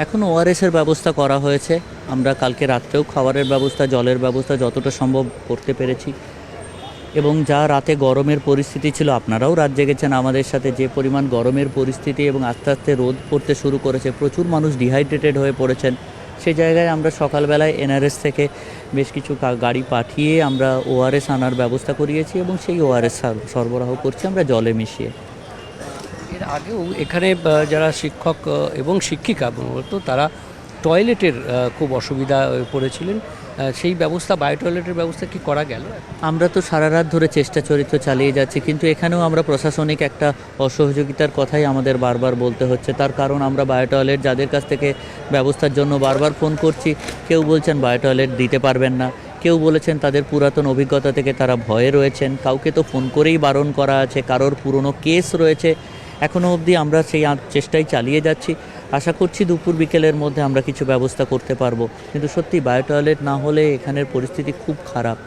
এখন ওআরএসের ব্যবস্থা করা হয়েছে। আমরা কালকে রাত্রেও খাবারের ব্যবস্থা, জলের ব্যবস্থা যতটা সম্ভব করতে পেরেছি। এবং যা রাতে গরমের পরিস্থিতি ছিল, আপনারাও রাত জেগেছেন আমাদের সাথে, যে পরিমাণ গরমের পরিস্থিতি এবং আস্তে আস্তে রোদ পড়তে শুরু করেছে, প্রচুর মানুষ ডিহাইড্রেটেড হয়ে পড়েছেন। সেই জায়গায় আমরা সকালবেলায় এনআরএস থেকে বেশ কিছু গাড়ি পাঠিয়ে আমরা ওআরএস আনার ব্যবস্থা করিয়েছি এবং সেই ওআরএস সরবরাহ করছি আমরা জলে মিশিয়ে। এর আগেও এখানে যারা শিক্ষক এবং শিক্ষিকা মূলত তারা টয়লেটের খুব অসুবিধা পড়েছিলেন, সেই ব্যবস্থা, বায়ো টয়লেটের ব্যবস্থা কি করা গেল? আমরা তো সারা রাত ধরে চেষ্টা চরিত্র চালিয়ে যাচ্ছি, কিন্তু এখানেও আমরা প্রশাসনিক একটা অসহযোগিতার কথাই আমাদের বারবার বলতে হচ্ছে। তার কারণ আমরা বায়ো টয়লেট যাদের কাছ থেকে ব্যবস্থার জন্য বারবার ফোন করছি, কেউ বলছেন বায়ো টয়লেট দিতে পারবেন না, কেউ বলেছেন তাদের পুরাতন অভিজ্ঞতা থেকে তারা ভয়ে রয়েছেন, কাউকে তো ফোন করেই বারণ করা আছে, কারোর পুরনো কেস রয়েছে। এখনও অবধি আমরা সেই চেষ্টাই চালিয়ে যাচ্ছি। আশা করছি দুপুর বিকেলের মধ্যে আমরা কিছু ব্যবস্থা করতে পারবো, কিন্তু সত্যি বায়ো টয়লেট না হলে এখানের পরিস্থিতি খুব খারাপ।